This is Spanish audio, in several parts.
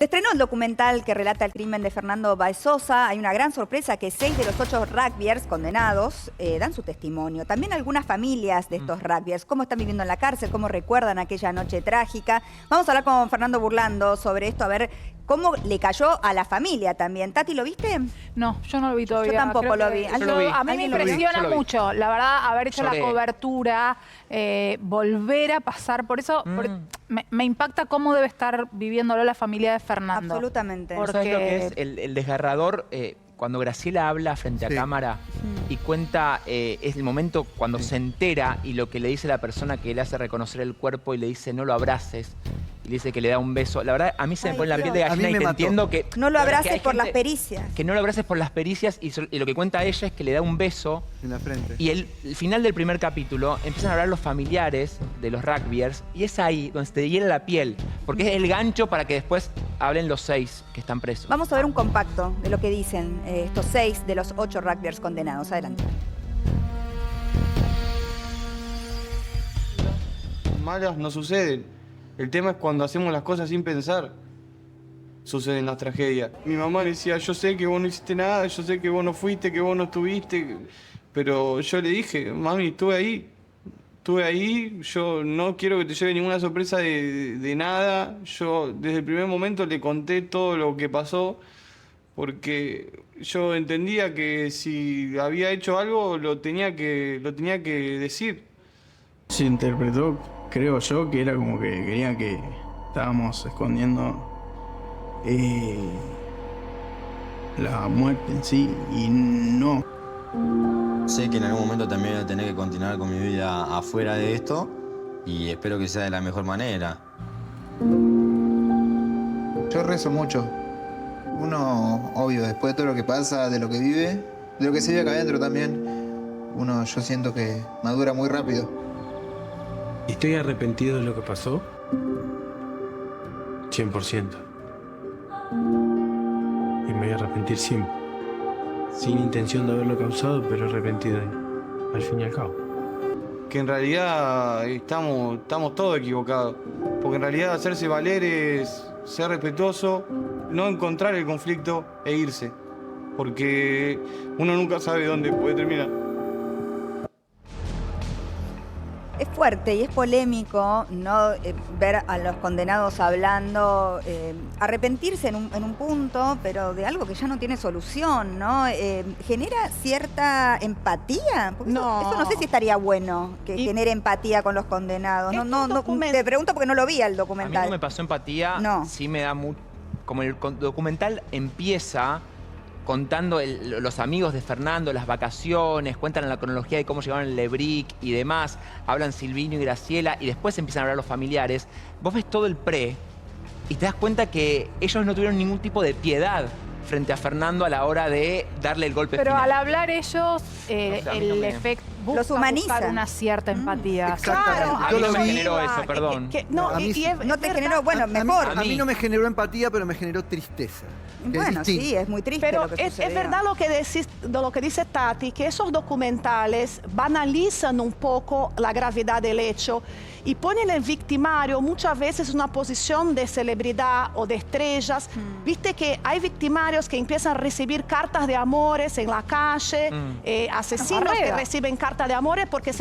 Se estrenó el documental que relata el crimen de Fernando Báez Sosa. Hay una gran sorpresa que 6 de los 8 rugbyers condenados dan su testimonio. También algunas familias de estos rugbyers, cómo están viviendo en la cárcel, cómo recuerdan aquella noche trágica. Vamos a hablar con Fernando Burlando sobre esto, a ver cómo le cayó a la familia también. ¿Tati, lo viste? No, yo no lo vi todavía. Yo tampoco lo vi. A mí me impresiona mucho, la verdad, haber hecho la cobertura, volver a pasar por eso. Me impacta cómo debe estar viviéndolo la familia de Fernando. Absolutamente. Porque... ¿Sabes lo que es el desgarrador? Cuando Graciela habla frente a cámara y cuenta, es el momento cuando se entera y lo que le dice la persona que le hace reconocer el cuerpo y le dice no lo abraces. Y le dice que le da un beso. La verdad, a mí se me pone la piel de gallina y te entiendo que... No lo abraces por las pericias. Que no lo abraces por las pericias y lo que cuenta ella es que le da un beso. En la frente. Y el final del primer capítulo empiezan a hablar los familiares de los rugbyers y es ahí donde se te hiela la piel. Porque es el gancho para que después hablen los 6 que están presos. Vamos a ver un compacto de lo que dicen estos 6 de los 8 rugbyers condenados. Adelante. Malas no suceden. El tema es cuando hacemos las cosas sin pensar, suceden las tragedias. Mi mamá me decía, yo sé que vos no hiciste nada, yo sé que vos no fuiste, que vos no estuviste, pero yo le dije, mami, estuve ahí, yo no quiero que te lleve ninguna sorpresa de nada. Yo desde el primer momento le conté todo lo que pasó, porque yo entendía que si había hecho algo lo tenía que decir. Se interpretó, creo yo, que era como que querían que estábamos escondiendo la muerte en sí, y no. Sé que en algún momento también voy a tener que continuar con mi vida afuera de esto y espero que sea de la mejor manera. Yo rezo mucho. Uno, obvio, después de todo lo que pasa, de lo que vive, de lo que se vive acá adentro también, yo siento que madura muy rápido. ¿Estoy arrepentido de lo que pasó? 100%. Y me voy a arrepentir siempre. Sin intención de haberlo causado, pero arrepentido al fin y al cabo. Que en realidad estamos todos equivocados. Porque en realidad hacerse valer es ser respetuoso, no encontrar el conflicto e irse. Porque uno nunca sabe dónde puede terminar. Es fuerte y es polémico, ¿no? Ver a los condenados hablando, arrepentirse en un punto, pero de algo que ya no tiene solución, ¿no? ¿Genera cierta empatía? Porque eso no sé si estaría bueno, que genere empatía con los condenados. No, te pregunto porque no lo vi al documental. A mí no me pasó empatía, sí me da mucho... Como el documental empieza contando los amigos de Fernando, las vacaciones, cuentan la cronología de cómo llegaron el Lebric y demás, hablan Silvino y Graciela y después empiezan a hablar los familiares. Vos ves todo el pre y te das cuenta que ellos no tuvieron ningún tipo de piedad frente a Fernando a la hora de darle el golpe final. Al hablar ellos, el efecto los humaniza. Buscar una cierta empatía. Exactamente. A mí no me generó eso, perdón. No te generó, bueno, mejor. A mí no me generó empatía, pero me generó tristeza. Bueno, sí, es muy triste pero lo que sucedió. Es verdad lo que dice Tati, que esos documentales banalizan un poco la gravedad del hecho y ponen el victimario muchas veces en una posición de celebridad o de estrellas. Viste que hay victimarios que empiezan a recibir cartas de amores en la calle, asesinos que reciben cartas de amores porque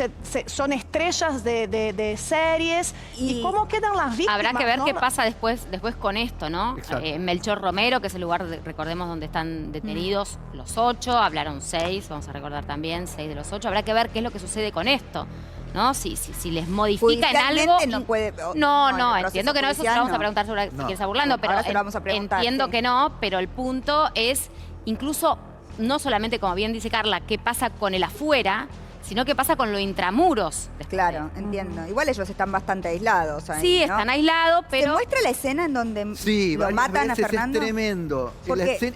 son estrellas de series. ¿Y cómo quedan las víctimas? Habrá que ver qué pasa después con esto, ¿no? Melchor Romero, que es el lugar, recordemos, donde están detenidos los 8, hablaron 6, vamos a recordar también 6 de los 8. Habrá que ver qué es lo que sucede con esto, ¿no? Si les modifica en algo. No puede. No, entiendo que no, eso se lo vamos a preguntar sobre si quieres Burlando, pero entiendo que no, pero el punto es, incluso, no solamente, como bien dice Carla, qué pasa con el afuera, sino qué pasa con lo intramuros. Claro, entiendo. Igual ellos están bastante aislados ahí, sí, ¿no? Están aislados, pero... ¿Se muestra la escena en donde lo matan a Fernando? Es tremendo.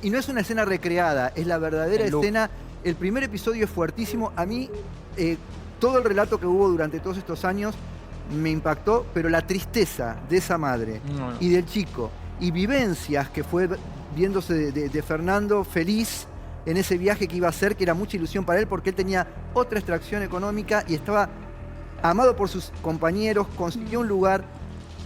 Y no es una escena recreada, es la verdadera escena. El primer episodio es fuertísimo. A mí, todo el relato que hubo durante todos estos años me impactó, pero la tristeza de esa madre y del chico, y vivencias que fue viéndose de Fernando feliz en ese viaje que iba a hacer, que era mucha ilusión para él porque él tenía otra extracción económica y estaba amado por sus compañeros, consiguió un lugar.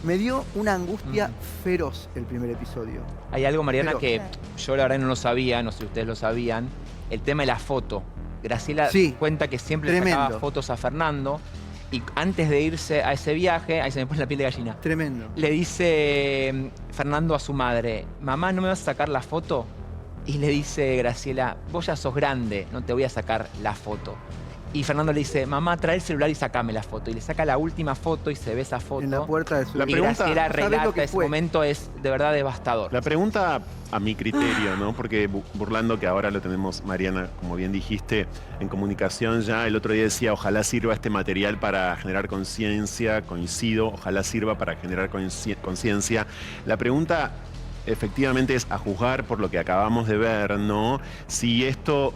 Me dio una angustia feroz el primer episodio. Hay algo, Mariana, Pero, que yo la verdad no lo sabía, no sé si ustedes lo sabían. El tema de la foto. Graciela cuenta que siempre le sacaba fotos a Fernando y antes de irse a ese viaje, ahí se me pone la piel de gallina. Tremendo. Le dice Fernando a su madre, mamá, ¿no me vas a sacar la foto? Y le dice Graciela, vos ya sos grande, no te voy a sacar la foto. Y Fernando le dice, mamá, trae el celular y sacame la foto. Y le saca la última foto y se ve esa foto. En la puerta de su... Y Graciela relata ese momento, es de verdad devastador. La pregunta, a mi criterio, ¿no? Porque burlando que ahora lo tenemos, Mariana, como bien dijiste, en comunicación ya, el otro día decía, ojalá sirva este material para generar conciencia, coincido, ojalá sirva para generar conciencia. La pregunta, efectivamente, es a juzgar por lo que acabamos de ver, ¿no? Si esto...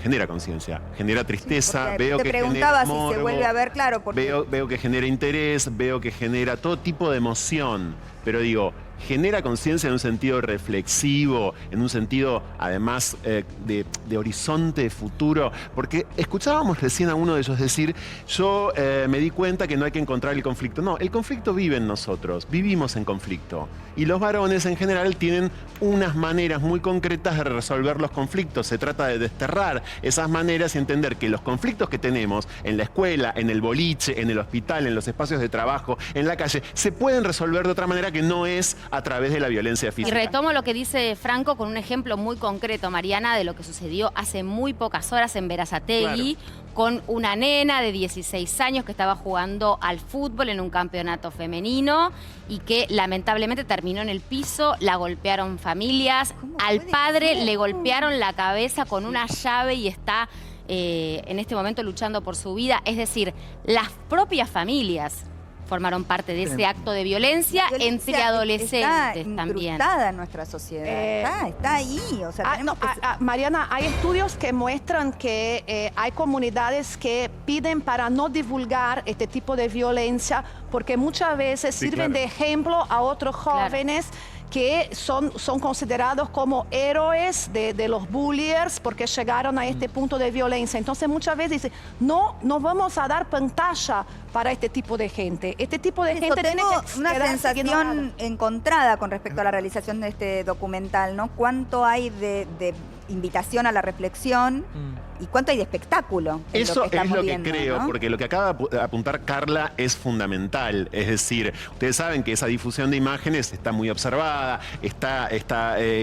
genera conciencia, genera tristeza, veo que preguntaba genera morbo, si se vuelve a ver, claro, porque... veo que genera interés, veo que genera todo tipo de emoción, pero digo, genera conciencia en un sentido reflexivo, en un sentido además de horizonte, de futuro, porque escuchábamos recién a uno de ellos decir, yo me di cuenta que no hay que encontrar el conflicto. No, el conflicto vive en nosotros, vivimos en conflicto. Y los varones en general tienen unas maneras muy concretas de resolver los conflictos. Se trata de desterrar esas maneras y entender que los conflictos que tenemos en la escuela, en el boliche, en el hospital, en los espacios de trabajo, en la calle, se pueden resolver de otra manera que no es a través de la violencia física. Y retomo lo que dice Franco con un ejemplo muy concreto, Mariana, de lo que sucedió hace muy pocas horas en Berazategui, con una nena de 16 años que estaba jugando al fútbol en un campeonato femenino y que lamentablemente terminó en el piso, la golpearon familias, al padre le golpearon la cabeza con una llave y está en este momento luchando por su vida. Es decir, las propias familias formaron parte de ese acto de violencia entre adolescentes también. Está en nuestra sociedad, está ahí. O sea, Mariana, hay estudios que muestran que hay comunidades que piden para no divulgar este tipo de violencia porque muchas veces sirven de ejemplo a otros jóvenes que son considerados como héroes de los bullies porque llegaron a este punto de violencia. Entonces muchas veces dicen, no vamos a dar pantalla para este tipo de gente. Este tipo de gente tiene que una sensación encontrada con respecto a la realización de este documental, ¿no? ¿Cuánto hay de invitación a la reflexión y cuánto hay de espectáculo? Eso es lo que creo, ¿no? porque lo que acaba de apuntar Carla es fundamental. Es decir, ustedes saben que esa difusión de imágenes está muy observada, está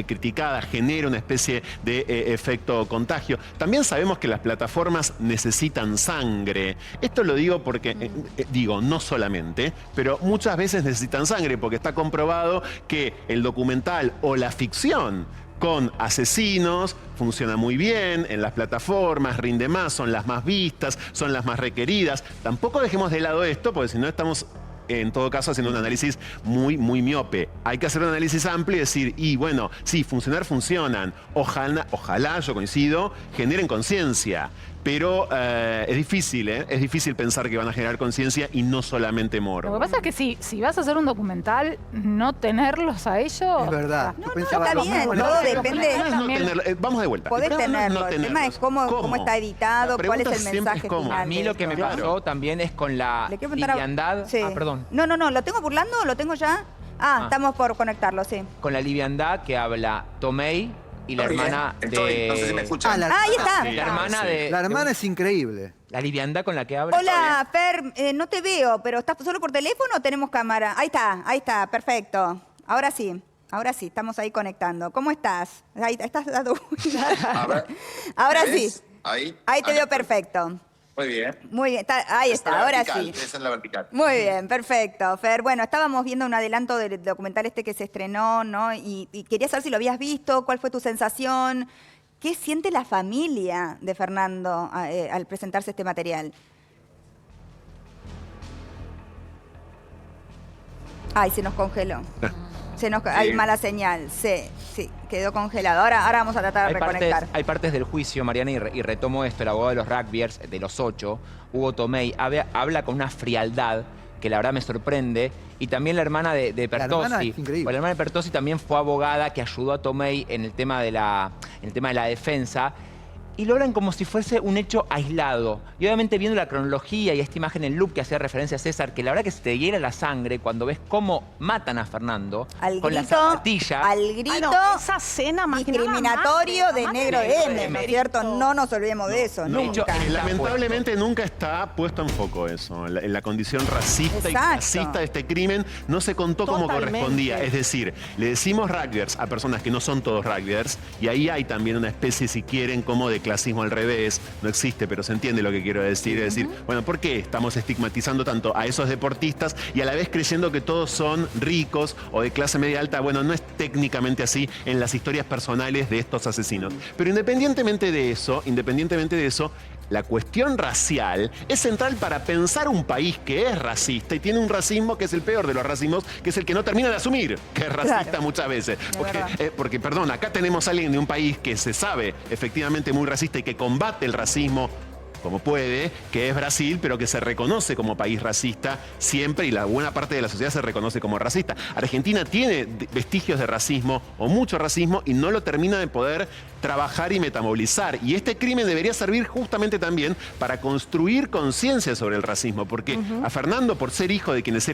criticada, genera una especie de efecto contagio. También sabemos que las plataformas necesitan sangre. Esto lo digo porque, digo, no solamente, pero muchas veces necesitan sangre, porque está comprobado que el documental o la ficción con asesinos funciona muy bien en las plataformas, rinde más, son las más vistas, son las más requeridas. Tampoco dejemos de lado esto, porque si no estamos en todo caso haciendo un análisis muy miope. Hay que hacer un análisis amplio y decir, y bueno, sí, funcionan. Ojalá, yo coincido, generen conciencia. Pero es difícil pensar que van a generar conciencia y no solamente morbo. Lo que pasa es que si vas a hacer un documental, no tenerlos a ellos... Es verdad. No, está bien, todo depende. Vamos de vuelta. Podés tenerlo. El tema es cómo está editado, cuál es el mensaje final. A mí lo que me pasó también es con la liviandad... perdón. No, ¿lo tengo burlando o lo tengo ya? Estamos por conectarlo, sí. Con la liviandad que habla Tomei y la hermana de... No sé si me escuchan. Ahí está. La hermana de... La hermana es increíble. La liviandad con la que habla. Hola, Fer, no te veo, pero ¿estás solo por teléfono o tenemos cámara? Ahí está, perfecto. Ahora sí, estamos ahí conectando. ¿Cómo estás? Ahí estás dando A ver. Ahora sí. Ahí te veo perfecto. Muy bien. Muy bien, ahí está, ahora sí. Esa es la vertical. Muy bien, perfecto. Fer, bueno, estábamos viendo un adelanto del documental este que se estrenó, ¿no? Y quería saber si lo habías visto, cuál fue tu sensación, qué siente la familia de Fernando al presentarse este material. Ay, se nos congeló. Hay mala señal, sí, quedó congelado. Ahora vamos a tratar de reconectar. Hay partes del juicio, Mariana, y retomo esto, el abogado de los rugbyers, de los 8, Hugo Tomei, habla con una frialdad que la verdad me sorprende, y también la hermana de Pertossi. La hermana es increíble. La hermana de Pertossi también fue abogada que ayudó a Tomei en el tema de la defensa. y lo hablan como si fuese un hecho aislado. Y obviamente viendo la cronología y esta imagen en loop que hacía referencia a César, que la verdad que se te hiela la sangre cuando ves cómo matan a Fernando con la zapatilla. Al grito esa escena discriminatorio de Negro M, ¿no es cierto? No nos olvidemos de eso, nunca. Lamentablemente nunca está puesto en foco eso. En la condición racista y clasista de este crimen no se contó como correspondía. Es decir, le decimos rugbyers a personas que no son todos rugbyers, y ahí hay también una especie, si quieren, como de clasismo al revés. No existe, pero se entiende lo que quiero decir. Es decir, bueno, ¿por qué estamos estigmatizando tanto a esos deportistas y a la vez creyendo que todos son ricos o de clase media alta? Bueno, no es técnicamente así en las historias personales de estos asesinos. Pero independientemente de eso, la cuestión racial es central para pensar un país que es racista y tiene un racismo que es el peor de los racismos, que es el que no termina de asumir que es racista muchas veces. Porque, perdón, acá tenemos a alguien de un país que se sabe efectivamente muy racista y que combate el racismo como puede, que es Brasil, pero que se reconoce como país racista siempre, y la buena parte de la sociedad se reconoce como racista. Argentina tiene vestigios de racismo o mucho racismo y no lo termina de poder trabajar y metabolizar. Y este crimen debería servir justamente también para construir conciencia sobre el racismo, porque a Fernando, por ser hijo de quienes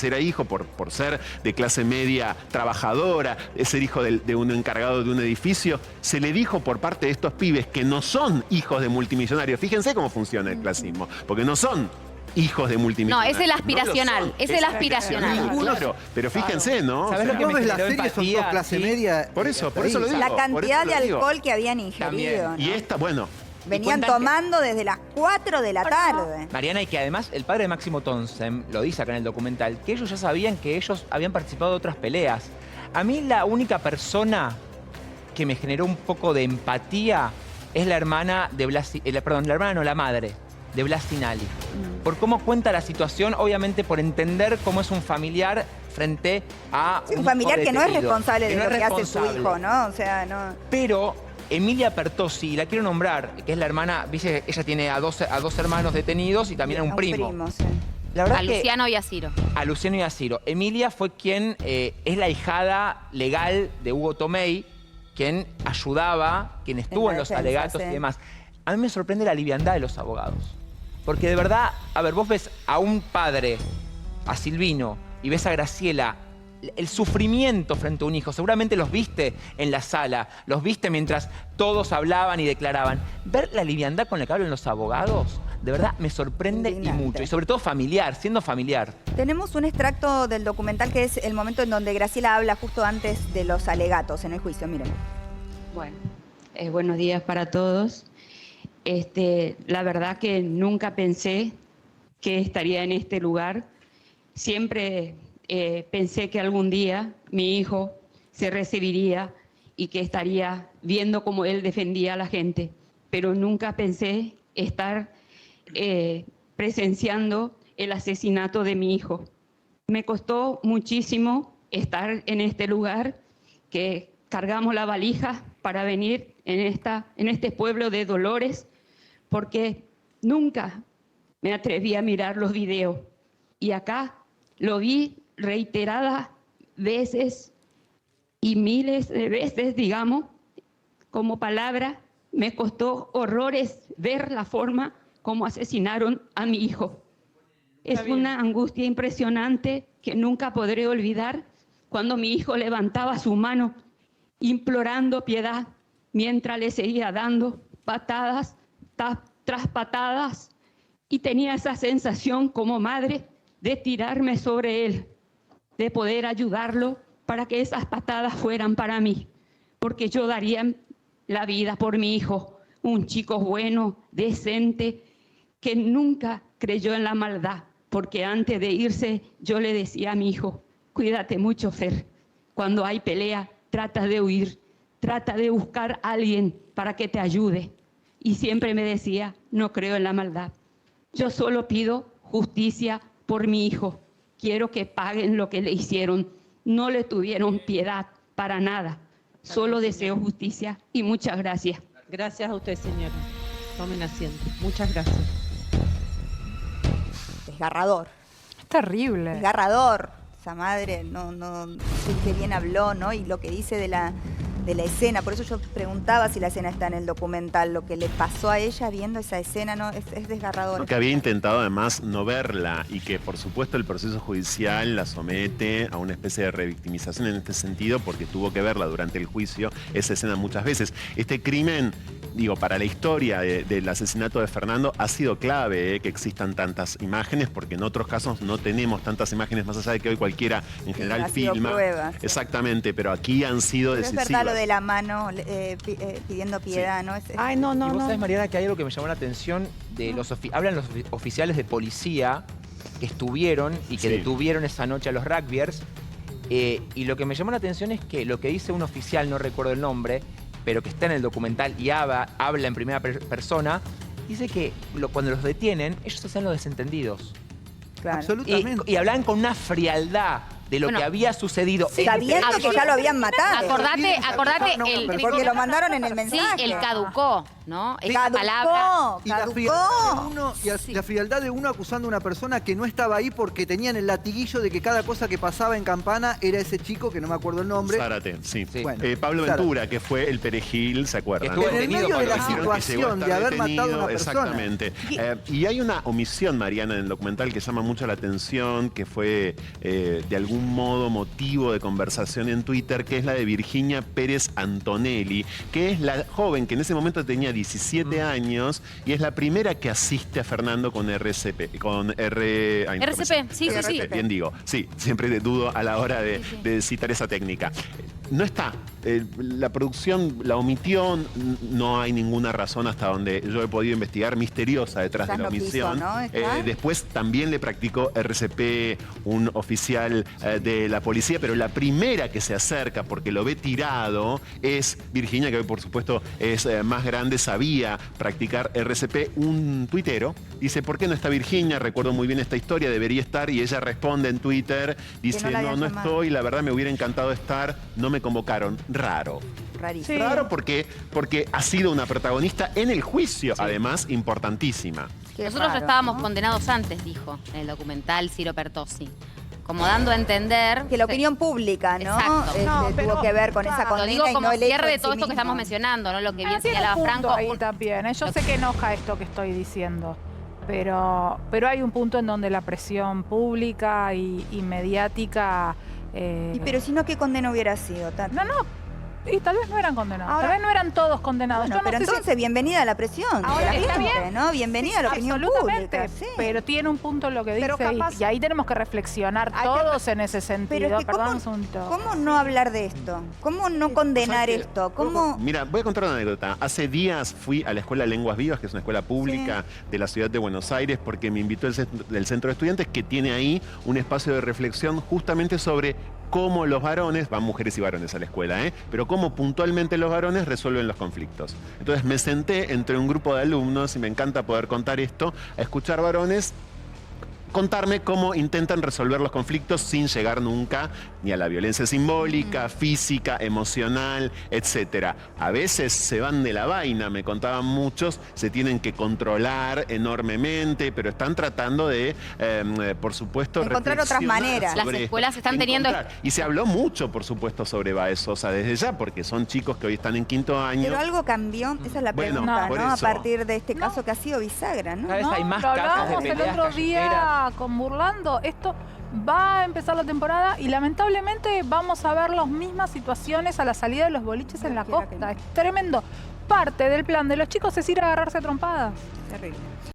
era hijo, por ser de clase media trabajadora, ser hijo de un encargado de un edificio, se le dijo por parte de estos pibes que no son hijos de multimillonarios. Fíjense cómo funciona el clasismo, porque no son hijos de multimillonarios. No, es el aspiracional, es el aspiracional. Claro, pero fíjense, ¿no? ¿Sabés lo que ves la serie? Son todos clase media. Por eso lo digo. La cantidad de alcohol que habían ingerido, ¿no? Y esta, bueno... Venían tomando desde las 4 de la tarde. Mariana, y que además el padre de Máximo Tonsem lo dice acá en el documental, que ellos ya sabían que ellos habían participado de otras peleas. A mí la única persona que me generó un poco de empatía es la hermana de la madre de Blas Tinali. Por cómo cuenta la situación, obviamente por entender cómo es un familiar frente a un familiar que no es responsable de lo que hace su hijo, ¿no? O sea, no. Pero Emilia Pertossi, y la quiero nombrar, que es la hermana, dice, ella tiene a dos hermanos detenidos y también a un primo. Sí. La verdad a Luciano y a Ciro. A Luciano y a Ciro. Emilia fue quien es la ahijada legal de Hugo Tomei, quien ayudaba, quien estuvo en los alegatos y demás. A mí me sorprende la liviandad de los abogados. Porque de verdad, a ver, vos ves a un padre, a Silvino, y ves a Graciela, el sufrimiento frente a un hijo. Seguramente los viste en la sala, los viste mientras todos hablaban y declaraban. Ver la liviandad con la que hablan los abogados, de verdad me sorprende y mucho. Y sobre todo familiar, siendo familiar. Tenemos un extracto del documental que es el momento en donde Graciela habla justo antes de los alegatos en el juicio. Miren. Bueno, buenos días para todos. La verdad que nunca pensé que estaría en este lugar. Siempre pensé que algún día mi hijo se recibiría y que estaría viendo cómo él defendía a la gente, pero nunca pensé estar presenciando el asesinato de mi hijo. Me costó muchísimo estar en este lugar, que cargamos la valija para venir en este pueblo de Dolores, porque nunca me atreví a mirar los videos. Y acá lo vi reiteradas veces y miles de veces, digamos, como palabra. Me costó horrores ver la forma como asesinaron a mi hijo. Es una angustia impresionante que nunca podré olvidar cuando mi hijo levantaba su mano implorando piedad mientras le seguía dando patadas tras patadas, y tenía esa sensación como madre de tirarme sobre él, de poder ayudarlo para que esas patadas fueran para mí, porque yo daría la vida por mi hijo, un chico bueno, decente, que nunca creyó en la maldad, porque antes de irse yo le decía a mi hijo: cuídate mucho, Fer, cuando hay pelea trata de huir, trata de buscar a alguien para que te ayude. Y siempre me decía: no creo en la maldad, yo solo pido justicia por mi hijo, quiero que paguen lo que le hicieron, no le tuvieron piedad para nada, solo deseo justicia y muchas gracias. Gracias a usted, señora. Tomen asiento. Muchas gracias. Desgarrador. Es terrible. Desgarrador. Esa madre, no, qué bien habló, ¿no? Y lo que dice de de la escena. Por eso yo preguntaba si la escena está en el documental. Lo que le pasó a ella viendo esa escena no es desgarrador. Que había intentado además no verla y que por supuesto el proceso judicial la somete a una especie de revictimización en este sentido porque tuvo que verla durante el juicio esa escena muchas veces. Este crimen, digo, para la historia del asesinato de Fernando ha sido clave que existan tantas imágenes porque en otros casos no tenemos tantas imágenes más allá de que hoy cualquiera en general filma. Pruebas. Pero aquí han sido decisivas. Es verdad lo de la mano pidiendo piedad, ¿no? Ay, no. Y vos sabés, Mariana, que hay algo que me llamó la atención de hablan los oficiales de policía que estuvieron y que detuvieron esa noche a los rugbyers. Y lo que me llamó la atención es que lo que dice un oficial, no recuerdo el nombre, pero que está en el documental y habla en primera persona, dice que cuando los detienen, ellos hacen los desentendidos. Claro. Absolutamente. Y hablaban con una frialdad de lo que había sucedido. Sabiendo que ya lo habían matado. Acordate porque lo mandaron en el mensaje. Sí, el caducó, ¿no? Esa Caducó, palabra. Y la frialdad de uno acusando a una persona que no estaba ahí porque tenían el latiguillo de que cada cosa que pasaba en Campana era ese chico, que no me acuerdo el nombre. Zárate, sí. Bueno, Pablo Ventura, que fue el perejil, ¿se acuerdan? En el medio de la situación de haber matado a una persona. Exactamente. Y hay una omisión, Mariana, en el documental que llama mucho la atención, que fue de algún modo motivo de conversación en Twitter, que es la de Virginia Pérez Antonelli, que es la joven que en ese momento tenía 17 años y es la primera que asiste a Fernando con RCP. Sí. Bien digo. Sí, siempre dudo a la hora de citar esa técnica. No está. La producción la omitió, no hay ninguna razón hasta donde yo he podido investigar misteriosa detrás de la omisión. Después también le practicó RCP un oficial de la policía, pero la primera que se acerca porque lo ve tirado es Virginia, que hoy por supuesto es más grande, sabía practicar RCP. Un tuitero dice, ¿por qué no está Virginia? Recuerdo muy bien esta historia, debería estar, y ella responde en Twitter, dice, no estoy, la verdad me hubiera encantado estar, no me convocaron. Raro. Rarísimo. Raro porque ha sido una protagonista en el juicio, además, importantísima. Nosotros ya estábamos condenados antes, dijo en el documental Ciro Pertossi. Como dando a entender... Que la opinión pública, ¿no? Tuvo que ver con esa condena. Lo digo como no el cierre de hecho todo en sí esto que estamos mencionando, ¿no? Lo que bien señalaba Franco. Ahí también. Yo sé que enoja esto que estoy diciendo. Pero hay un punto en donde la presión pública y mediática... pero si no, ¿qué condena hubiera sido? Y tal vez no eran condenados. Tal vez no eran todos condenados. Bueno, pero entonces, bienvenida a la presión. Ahora está bien, ¿no? Bienvenida a la opinión pública. Sí. Pero tiene un punto en lo que dice. Y ahí tenemos que reflexionar todos en ese sentido. Pero es que ¿cómo no hablar de esto? ¿Cómo no condenar esto? Mira, voy a contar una anécdota. Hace días fui a la Escuela Lenguas Vivas, que es una escuela pública de la ciudad de Buenos Aires, porque me invitó el Centro de Estudiantes, que tiene ahí un espacio de reflexión justamente sobre cómo los varones, van mujeres y varones a la escuela, pero cómo puntualmente los varones resuelven los conflictos. Entonces me senté entre un grupo de alumnos, y me encanta poder contar esto, a escuchar varones contarme cómo intentan resolver los conflictos sin llegar nunca ni a la violencia simbólica, física, emocional, etc. A veces se van de la vaina, me contaban muchos, se tienen que controlar enormemente, pero están tratando de, por supuesto, encontrar otras maneras. Las escuelas están teniendo... Y se habló mucho, por supuesto, sobre Baez Sosa desde ya, porque son chicos que hoy están en quinto año. Pero algo cambió, esa es la pregunta, ¿no? A partir de este caso que ha sido bisagra, ¿no? Cada vez hay más casos de peleas el otro día callejeras. con Burlando. Esto va a empezar la temporada y lamentablemente vamos a ver las mismas situaciones a la salida de los boliches en la costa. Es tremendo. Parte del plan de los chicos es ir a agarrarse a trompadas. Terrible.